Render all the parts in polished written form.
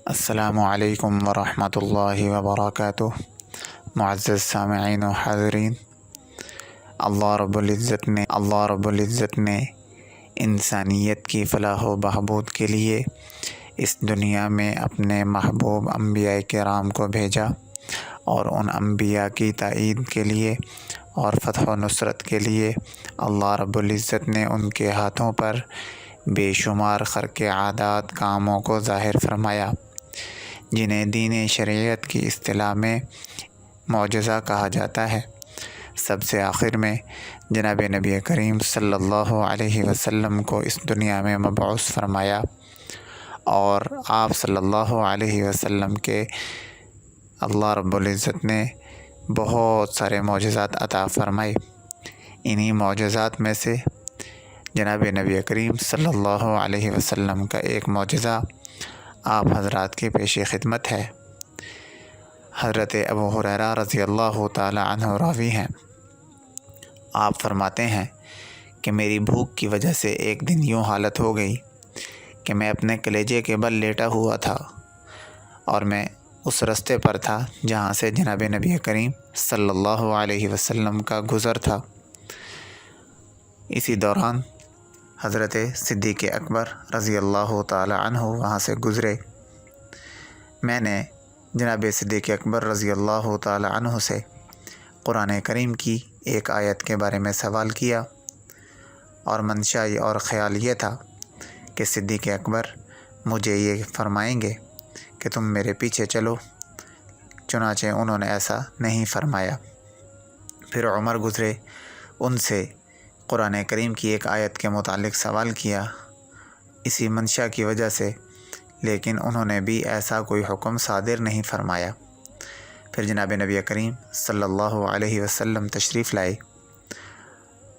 السلام علیکم ورحمۃ اللہ وبرکاتہ۔ معزز سامعین و حاضرین، اللہ رب العزت نے انسانیت کی فلاح و بہبود کے لیے اس دنیا میں اپنے محبوب انبیاء کرام کو بھیجا، اور ان انبیاء کی تائید کے لیے اور فتح و نصرت کے لیے اللہ رب العزت نے ان کے ہاتھوں پر بے شمار خرق عادات کاموں کو ظاہر فرمایا، جنہیں دین شریعت کی اصطلاح میں معجزہ کہا جاتا ہے۔ سب سے آخر میں جناب نبی کریم صلی اللہ علیہ وسلم کو اس دنیا میں مبعوث فرمایا، اور آپ صلی اللہ علیہ وسلم کے اللہ رب العزت نے بہت سارے معجزات عطا فرمائے۔ انہی معجزات میں سے جناب نبی کریم صلی اللہ علیہ وسلم کا ایک معجزہ آپ حضرات کے پیش خدمت ہے۔ حضرت ابو ہریرہ رضی اللہ تعالی عنہ راوی ہیں۔ آپ فرماتے ہیں کہ میری بھوک کی وجہ سے ایک دن یوں حالت ہو گئی کہ میں اپنے کلیجے کے بل لیٹا ہوا تھا، اور میں اس رستے پر تھا جہاں سے جناب نبی کریم صلی اللہ علیہ وسلم کا گزر تھا۔ اسی دوران حضرت صدیق اکبر رضی اللہ تعالی عنہ وہاں سے گزرے۔ میں نے جناب صدیق اکبر رضی اللہ تعالی عنہ سے قرآن کریم کی ایک آیت کے بارے میں سوال کیا، اور منشا اور خیال یہ تھا کہ صدیق اکبر مجھے یہ فرمائیں گے کہ تم میرے پیچھے چلو، چنانچہ انہوں نے ایسا نہیں فرمایا۔ پھر عمر گزرے، ان سے قرآن کریم کی ایک آیت کے متعلق سوال کیا اسی منشا کی وجہ سے، لیکن انہوں نے بھی ایسا کوئی حکم صادر نہیں فرمایا۔ پھر جناب نبی کریم صلی اللہ علیہ وسلم تشریف لائے۔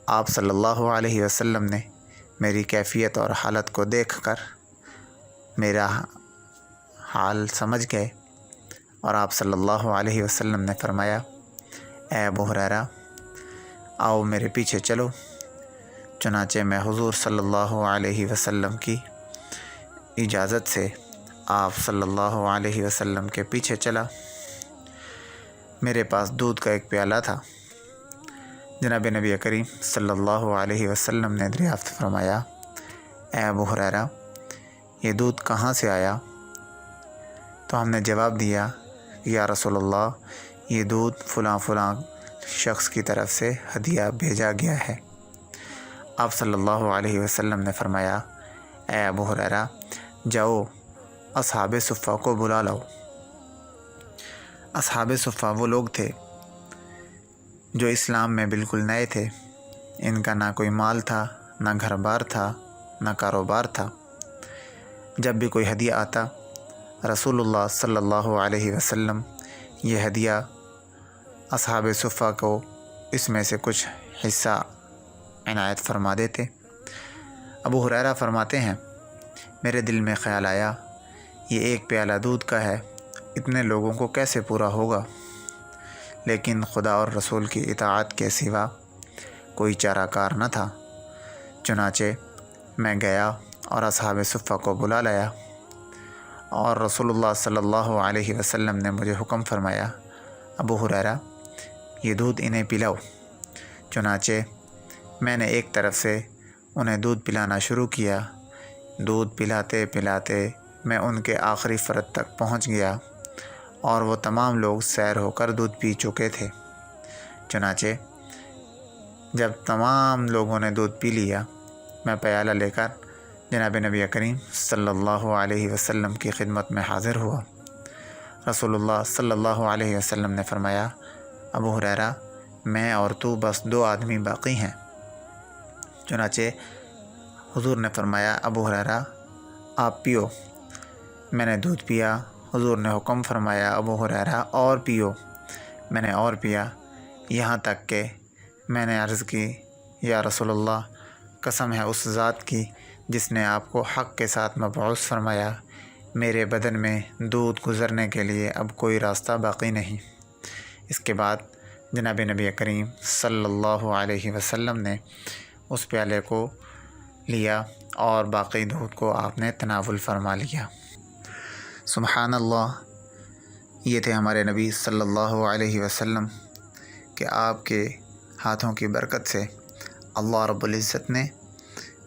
آپ صلی اللہ علیہ وسلم نے میری کیفیت اور حالت کو دیکھ کر میرا حال سمجھ گئے، اور آپ صلی اللہ علیہ وسلم نے فرمایا، اے ابو ہریرہ، آؤ میرے پیچھے چلو۔ چنانچہ میں حضور صلی اللہ علیہ وسلم کی اجازت سے آپ صلی اللہ علیہ وسلم کے پیچھے چلا۔ میرے پاس دودھ کا ایک پیالہ تھا۔ جناب نبی کریم صلی اللہ علیہ وسلم نے دریافت فرمایا، اے ابو ہریرہ، یہ دودھ کہاں سے آیا؟ تو ہم نے جواب دیا، یا رسول اللہ، یہ دودھ فلاں فلاں شخص کی طرف سے ہدیہ بھیجا گیا ہے۔ آپ صلی اللہ علیہ وسلم نے فرمایا، اے ابو ہریرہ، جاؤ اصحاب صفہ کو بلا لاؤ۔ اصحاب صفہ وہ لوگ تھے جو اسلام میں بالکل نئے تھے۔ ان کا نہ کوئی مال تھا، نہ گھر بار تھا، نہ کاروبار تھا۔ جب بھی کوئی ہدیہ آتا، رسول اللہ صلی اللہ علیہ وسلم یہ ہدیہ اصحاب صفہ کو اس میں سے کچھ حصہ عنایت فرما دیتے۔ ابو ہریرہ فرماتے ہیں، میرے دل میں خیال آیا، یہ ایک پیالہ دودھ کا ہے، اتنے لوگوں کو کیسے پورا ہوگا؟ لیکن خدا اور رسول کی اطاعت کے سوا کوئی چارہ کار نہ تھا۔ چنانچہ میں گیا اور اصحاب صفہ کو بلا لایا، اور رسول اللہ صلی اللہ علیہ وسلم نے مجھے حکم فرمایا، ابو ہریرہ، یہ دودھ انہیں پلاؤ۔ چنانچہ میں نے ایک طرف سے انہیں دودھ پلانا شروع کیا۔ دودھ پلاتے پلاتے میں ان کے آخری فرد تک پہنچ گیا، اور وہ تمام لوگ سیر ہو کر دودھ پی چکے تھے۔ چنانچہ جب تمام لوگوں نے دودھ پی لیا، میں پیالہ لے کر جناب نبی کریم صلی اللہ علیہ وسلم کی خدمت میں حاضر ہوا۔ رسول اللہ صلی اللہ علیہ وسلم نے فرمایا، ابو ہریرہ، میں اور تو بس 2 آدمی باقی ہیں۔ چنانچہ حضور نے فرمایا، ابو ہریرہ، آپ پیو۔ میں نے دودھ پیا۔ حضور نے حکم فرمایا، ابو ہریرہ، اور پیو۔ میں نے اور پیا، یہاں تک کہ میں نے عرض کی، یا رسول اللہ، قسم ہے اس ذات کی جس نے آپ کو حق کے ساتھ مبعوث فرمایا، میرے بدن میں دودھ گزرنے کے لیے اب کوئی راستہ باقی نہیں۔ اس کے بعد جناب نبی کریم صلی اللہ علیہ وسلم نے اس پیالے کو لیا، اور باقی دودھ کو آپ نے تناول فرما لیا۔ سبحان اللہ، یہ تھے ہمارے نبی صلی اللہ علیہ وسلم کہ آپ کے ہاتھوں کی برکت سے اللہ رب العزت نے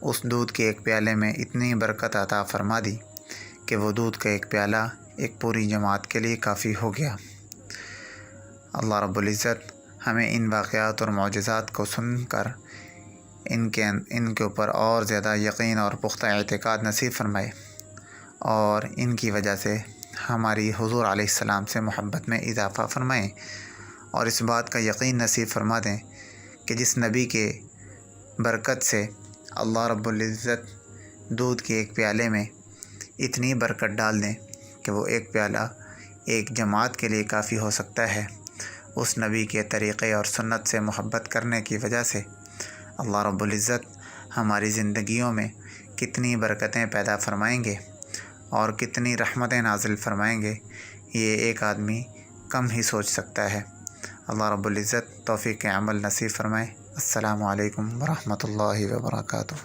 اس دودھ کے ایک پیالے میں اتنی برکت عطا فرما دی کہ وہ دودھ کا ایک پیالہ ایک پوری جماعت کے لیے کافی ہو گیا۔ اللہ رب العزت ہمیں ان واقعات اور معجزات کو سن کر ان کے اوپر اور زیادہ یقین اور پختہ اعتقاد نصیب فرمائے، اور ان کی وجہ سے ہماری حضور علیہ السلام سے محبت میں اضافہ فرمائیں، اور اس بات کا یقین نصیب فرما دیں کہ جس نبی کے برکت سے اللہ رب العزت دودھ کے ایک پیالے میں اتنی برکت ڈال دیں کہ وہ ایک پیالہ ایک جماعت کے لیے کافی ہو سکتا ہے، اس نبی کے طریقے اور سنت سے محبت کرنے کی وجہ سے اللہ رب العزت ہماری زندگیوں میں کتنی برکتیں پیدا فرمائیں گے اور کتنی رحمتیں نازل فرمائیں گے، یہ ایک آدمی کم ہی سوچ سکتا ہے۔ اللہ رب العزت توفیق عمل نصیب فرمائے۔ السلام علیکم ورحمۃ اللہ وبرکاتہ۔